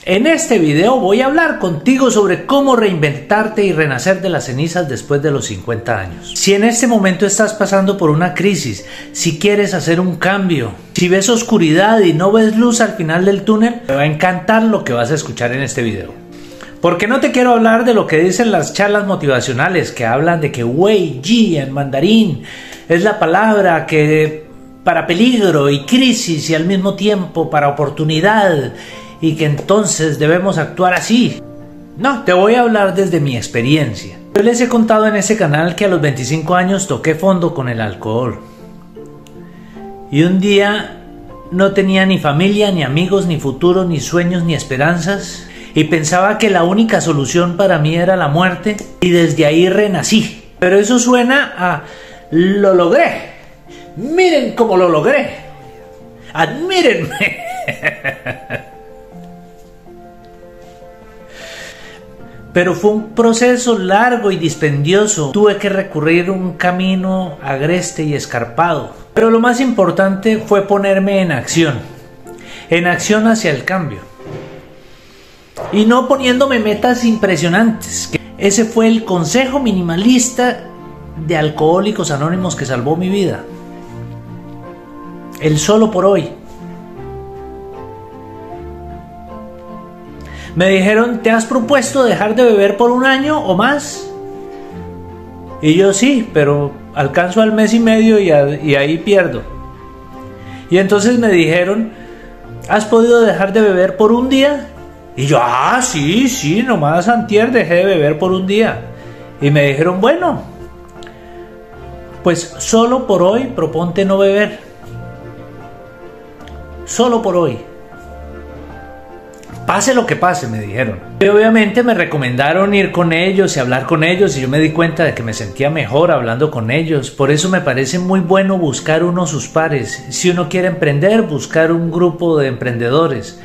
En este video voy a hablar contigo sobre cómo reinventarte y renacer de las cenizas después de los 50 años. Si en este momento estás pasando por una crisis, si quieres hacer un cambio, si ves oscuridad y no ves luz al final del túnel, me va a encantar lo que vas a escuchar en este video. Porque no te quiero hablar de lo que dicen las charlas motivacionales que hablan de que Wei Ji en mandarín es la palabra que para peligro y crisis y al mismo tiempo para oportunidad, y que entonces debemos actuar así. No, te voy a hablar desde mi experiencia. Yo les he contado en este canal que a los 25 años toqué fondo con el alcohol. Y un día no tenía ni familia, ni amigos, ni futuro, ni sueños, ni esperanzas. Y pensaba que la única solución para mí era la muerte. Y desde ahí renací. Pero eso suena a lo logré. Miren cómo lo logré. Admírenme. Pero fue un proceso largo y dispendioso. Tuve que recurrir a un camino agreste y escarpado. Pero lo más importante fue ponerme en acción hacia el cambio. Y no poniéndome metas impresionantes. Ese fue el consejo minimalista de Alcohólicos Anónimos que salvó mi vida. El solo por hoy. Me dijeron, ¿te has propuesto dejar de beber por un año o más? Y yo sí, pero alcanzo al mes y medio y ahí pierdo. Y entonces me dijeron, ¿has podido dejar de beber por un día? Y yo, sí, nomás antier dejé de beber por un día. Y me dijeron, bueno, pues solo por hoy proponte no beber. Solo por hoy. Pase lo que pase, me dijeron. Y obviamente me recomendaron ir con ellos y hablar con ellos, y yo me di cuenta de que me sentía mejor hablando con ellos. Por eso me parece muy bueno buscar uno sus pares. Si uno quiere emprender, buscar un grupo de emprendedores.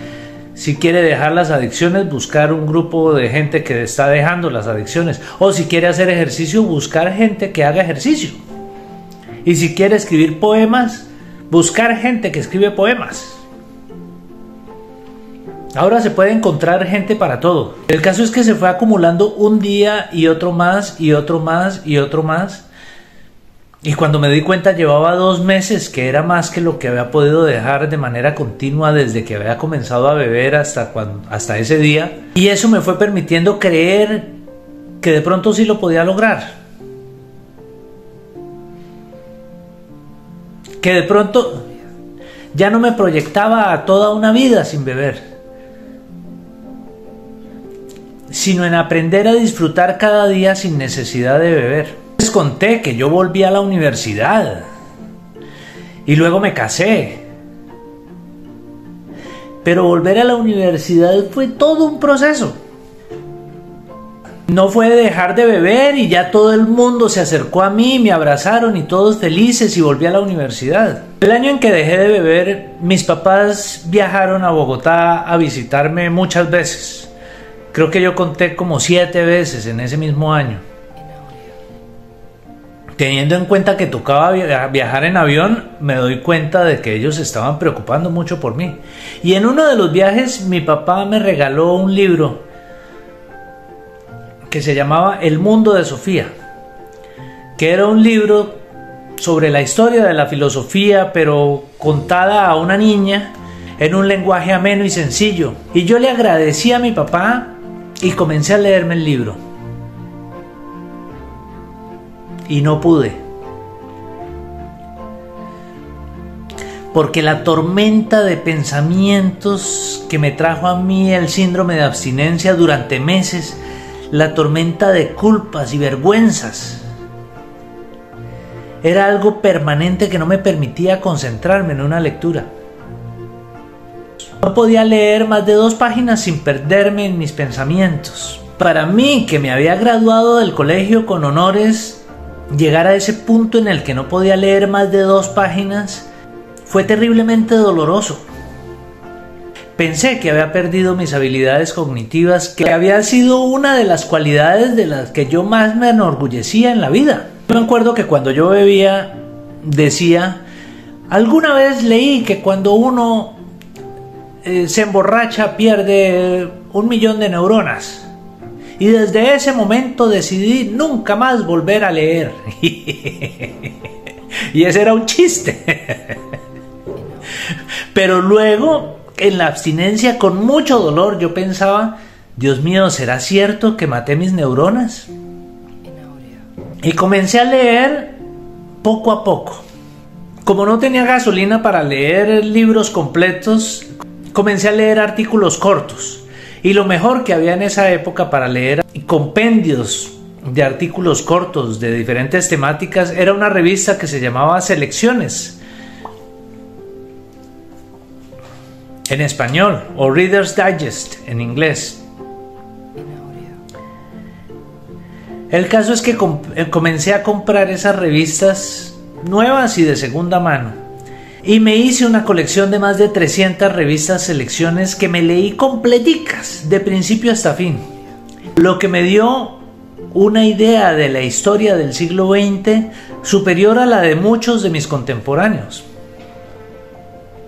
Si quiere dejar las adicciones, buscar un grupo de gente que está dejando las adicciones. O si quiere hacer ejercicio, buscar gente que haga ejercicio. Y si quiere escribir poemas, buscar gente que escribe poemas. Ahora se puede encontrar gente para todo. El caso es que se fue acumulando un día y otro más y otro más y otro más. Y cuando me di cuenta llevaba 2 meses, que era más que lo que había podido dejar de manera continua desde que había comenzado a beber hasta ese día. Y eso me fue permitiendo creer que de pronto sí lo podía lograr. Que de pronto ya no me proyectaba a toda una vida sin beber, sino en aprender a disfrutar cada día sin necesidad de beber. Les conté que yo volví a la universidad y luego me casé. Pero volver a la universidad fue todo un proceso. No fue dejar de beber y ya todo el mundo se acercó a mí, me abrazaron y todos felices, y volví a la universidad. El año en que dejé de beber, mis papás viajaron a Bogotá a visitarme muchas veces. Creo que yo conté como 7 veces en ese mismo año. Teniendo en cuenta que tocaba viajar en avión, me doy cuenta de que ellos se estaban preocupando mucho por mí. Y en uno de los viajes mi papá me regaló un libro que se llamaba El Mundo de Sofía, que era un libro sobre la historia de la filosofía, pero contada a una niña en un lenguaje ameno y sencillo. Y yo le agradecí a mi papá y comencé a leerme el libro. Y no pude. Porque la tormenta de pensamientos que me trajo a mí el síndrome de abstinencia durante meses, la tormenta de culpas y vergüenzas, era algo permanente que no me permitía concentrarme en una lectura. No podía leer más de 2 páginas sin perderme en mis pensamientos. Para mí, que me había graduado del colegio con honores, llegar a ese punto en el que no podía leer más de 2 páginas fue terriblemente doloroso. Pensé que había perdido mis habilidades cognitivas, que había sido una de las cualidades de las que yo más me enorgullecía en la vida. Me acuerdo que cuando yo bebía decía, alguna vez leí que cuando uno se emborracha pierde 1.000.000 de neuronas. Y desde ese momento decidí nunca más volver a leer. Y ese era un chiste. Pero luego, en la abstinencia, con mucho dolor, yo pensaba, Dios mío, ¿será cierto que maté mis neuronas? Y comencé a leer poco a poco. Como no tenía gasolina para leer libros completos, comencé a leer artículos cortos. Y lo mejor que había en esa época para leer compendios de artículos cortos de diferentes temáticas era una revista que se llamaba Selecciones, en español, o Reader's Digest en inglés. El caso es que comencé a comprar esas revistas nuevas y de segunda mano. Y me hice una colección de más de 300 revistas Selecciones que me leí completicas, de principio hasta fin. Lo que me dio una idea de la historia del siglo XX superior a la de muchos de mis contemporáneos.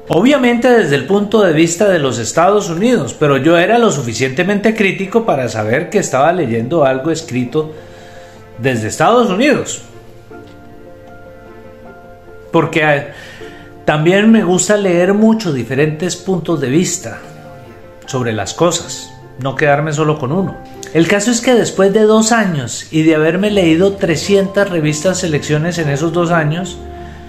Obviamente desde el punto de vista de los Estados Unidos, pero yo era lo suficientemente crítico para saber que estaba leyendo algo escrito desde Estados Unidos. Porque también me gusta leer mucho diferentes puntos de vista sobre las cosas, no quedarme solo con uno. El caso es que después de 2 años y de haberme leído 300 revistas Selecciones en esos 2 años,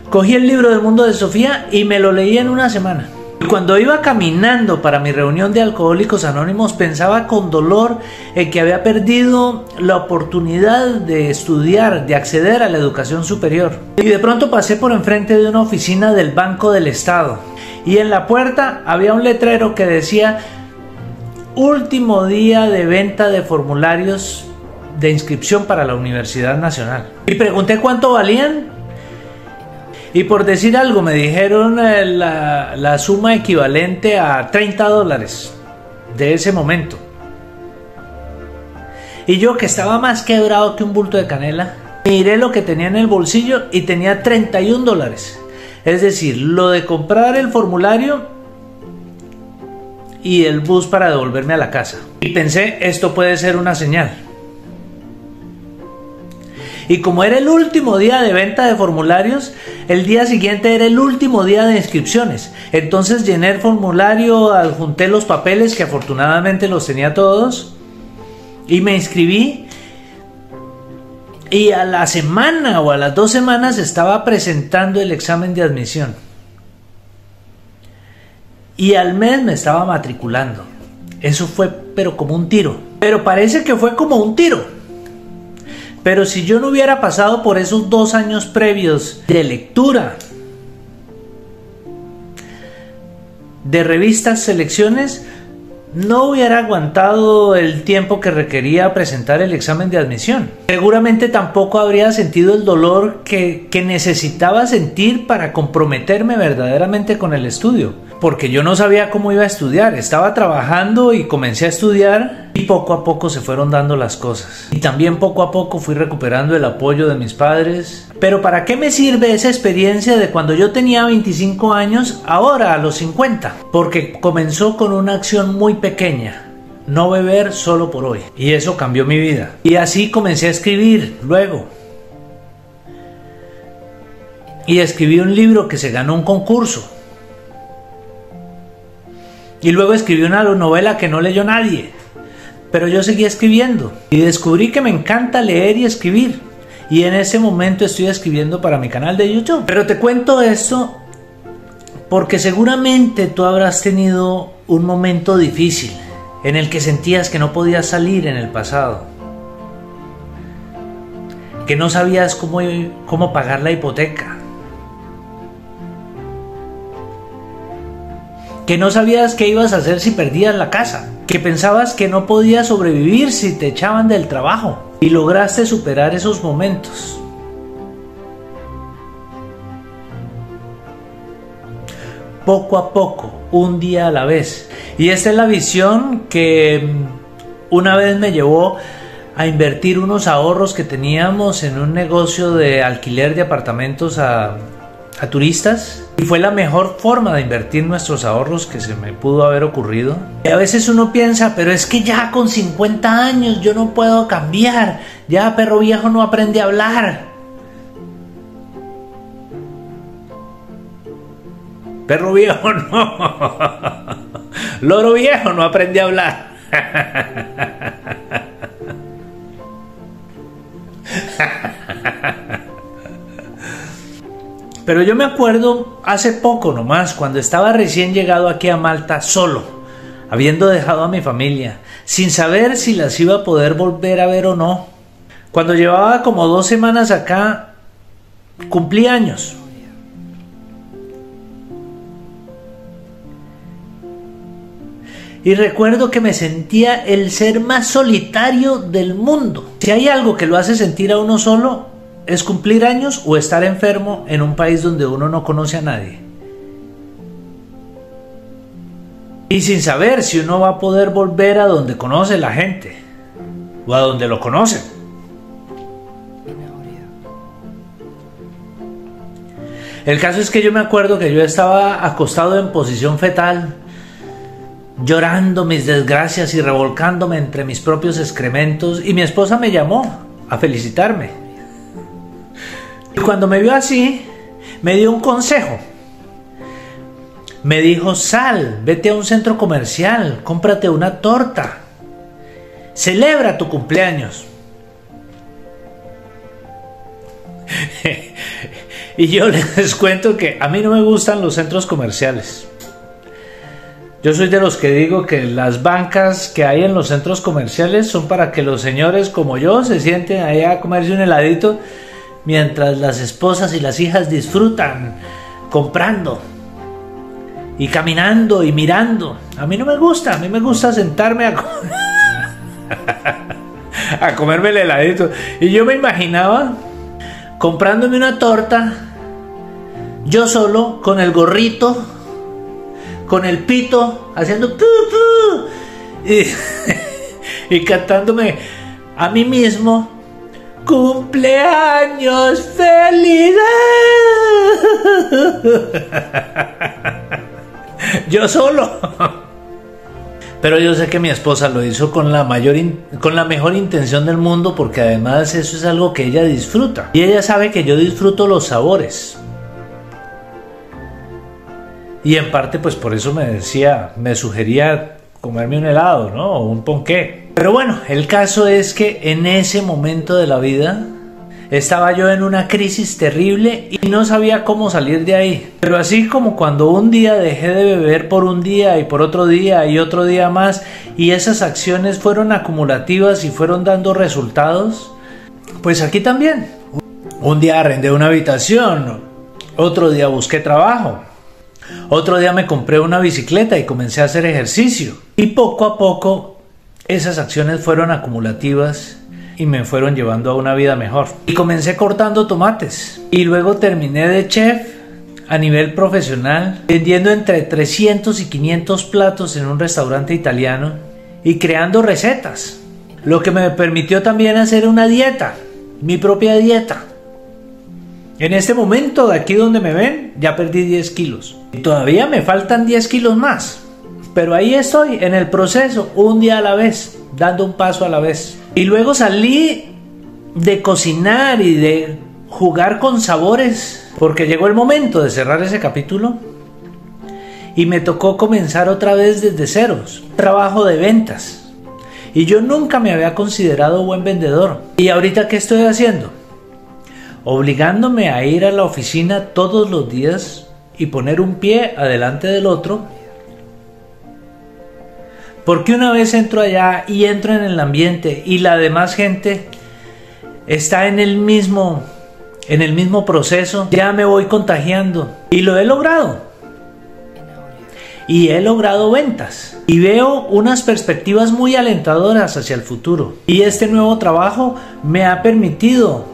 cogí el libro del mundo de Sofía y me lo leí en una semana. Y cuando iba caminando para mi reunión de Alcohólicos Anónimos, pensaba con dolor en que había perdido la oportunidad de estudiar, de acceder a la educación superior. Y de pronto pasé por enfrente de una oficina del Banco del Estado. Y en la puerta había un letrero que decía: último día de venta de formularios de inscripción para la Universidad Nacional. Y pregunté cuánto valían. Y por decir algo me dijeron la suma equivalente a $30 de ese momento. Y yo, que estaba más quebrado que un bulto de canela, miré lo que tenía en el bolsillo y tenía $31. Es decir, lo de comprar el formulario y el bus para devolverme a la casa. Y pensé, esto puede ser una señal. Y como era el último día de venta de formularios, el día siguiente era el último día de inscripciones. Entonces llené el formulario, adjunté los papeles, que afortunadamente los tenía todos, y me inscribí. Y a la semana o a las 2 semanas estaba presentando el examen de admisión. Y al mes me estaba matriculando. Eso fue pero como un tiro. Pero parece que fue como un tiro. Pero si yo no hubiera pasado por esos 2 años previos de lectura de revistas Selecciones, no hubiera aguantado el tiempo que requería presentar el examen de admisión. Seguramente tampoco habría sentido el dolor que necesitaba sentir para comprometerme verdaderamente con el estudio. Porque yo no sabía cómo iba a estudiar, estaba trabajando y comencé a estudiar y poco a poco se fueron dando las cosas. Y también poco a poco fui recuperando el apoyo de mis padres. Pero ¿para qué me sirve esa experiencia de cuando yo tenía 25 años, ahora a los 50? Porque comenzó con una acción muy pequeña: no beber solo por hoy. Y eso cambió mi vida. Y así comencé a escribir luego. Y escribí un libro que se ganó un concurso. Y luego escribí una novela que no leyó nadie, pero yo seguí escribiendo y descubrí que me encanta leer y escribir. Y en ese momento estoy escribiendo para mi canal de YouTube. Pero te cuento esto porque seguramente tú habrás tenido un momento difícil en el que sentías que no podías salir en el pasado, que no sabías cómo pagar la hipoteca, que no sabías qué ibas a hacer si perdías la casa, que pensabas que no podías sobrevivir si te echaban del trabajo, y lograste superar esos momentos. Poco a poco, un día a la vez. Y esta es la visión que una vez me llevó a invertir unos ahorros que teníamos en un negocio de alquiler de apartamentos a a turistas y fue la mejor forma de invertir nuestros ahorros que se me pudo haber ocurrido. Y a veces uno piensa, pero es que ya con 50 años yo no puedo cambiar, ya perro viejo no aprende a hablar. Perro viejo no, loro viejo no aprende a hablar. Pero yo me acuerdo hace poco nomás, cuando estaba recién llegado aquí a Malta solo, habiendo dejado a mi familia, sin saber si las iba a poder volver a ver o no. Cuando llevaba como 2 semanas acá, cumplí años. Y recuerdo que me sentía el ser más solitario del mundo. Si hay algo que lo hace sentir a uno solo, es cumplir años o estar enfermo en un país donde uno no conoce a nadie. Y sin saber si uno va a poder volver a donde conoce la gente o a donde lo conocen. El caso es que yo me acuerdo que yo estaba acostado en posición fetal, llorando mis desgracias y revolcándome entre mis propios excrementos, y mi esposa me llamó a felicitarme. Y cuando me vio así, me dio un consejo. Me dijo: sal, vete a un centro comercial, cómprate una torta, celebra tu cumpleaños. Y yo les cuento que a mí no me gustan los centros comerciales. Yo soy de los que digo que las bancas que hay en los centros comerciales son para que los señores como yo se sienten ahí a comerse un heladito mientras las esposas y las hijas disfrutan comprando y caminando y mirando. A mí no me gusta, a mí me gusta sentarme a comerme el heladito. Y yo me imaginaba comprándome una torta, yo solo, con el gorrito, con el pito, haciendo pu, pu, y cantándome a mí mismo: ¡cumpleaños feliz! Yo solo. Pero yo sé que mi esposa lo hizo con la mejor intención del mundo, porque además eso es algo que ella disfruta. Y ella sabe que yo disfruto los sabores. Y en parte pues por eso me sugería comerme un helado, ¿no? O un ponqué. Pero bueno, el caso es que en ese momento de la vida estaba yo en una crisis terrible y no sabía cómo salir de ahí. Pero así como cuando un día dejé de beber por un día y por otro día y otro día más, y esas acciones fueron acumulativas y fueron dando resultados, pues aquí también. Un día arrendé una habitación, otro día busqué trabajo, otro día me compré una bicicleta y comencé a hacer ejercicio. Y poco a poco esas acciones fueron acumulativas y me fueron llevando a una vida mejor. Y comencé cortando tomates y luego terminé de chef a nivel profesional, vendiendo entre 300 y 500 platos en un restaurante italiano y creando recetas, lo que me permitió también hacer una dieta, mi propia dieta. En este momento, de aquí donde me ven, ya perdí 10 kilos. Y todavía me faltan 10 kilos más. Pero ahí estoy, en el proceso, un día a la vez, dando un paso a la vez. Y luego salí de cocinar y de jugar con sabores, porque llegó el momento de cerrar ese capítulo. Y me tocó comenzar otra vez desde ceros. Trabajo de ventas. Y yo nunca me había considerado buen vendedor. ¿Y ahorita qué estoy haciendo? Obligándome a ir a la oficina todos los días y poner un pie adelante del otro, porque una vez entro allá y entro en el ambiente y la demás gente está en el mismo proceso, ya me voy contagiando y lo he logrado. Y he logrado ventas y veo unas perspectivas muy alentadoras hacia el futuro. Y este nuevo trabajo me ha permitido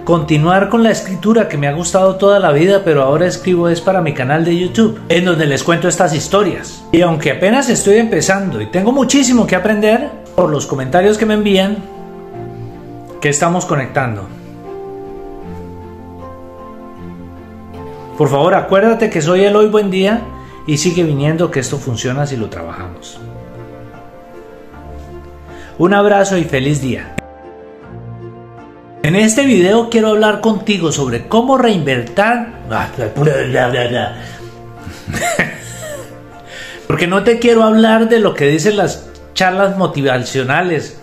continuar con la escritura que me ha gustado toda la vida, pero ahora escribo es para mi canal de YouTube, en donde les cuento estas historias. Y aunque apenas estoy empezando y tengo muchísimo que aprender, por los comentarios que me envían, que estamos conectando. Por favor, acuérdate que soy el Hoy Buen Día y sigue viniendo, que esto funciona si lo trabajamos. Un abrazo y feliz día. En este video quiero hablar contigo sobre cómo reinventar. Porque no te quiero hablar de lo que dicen las charlas motivacionales.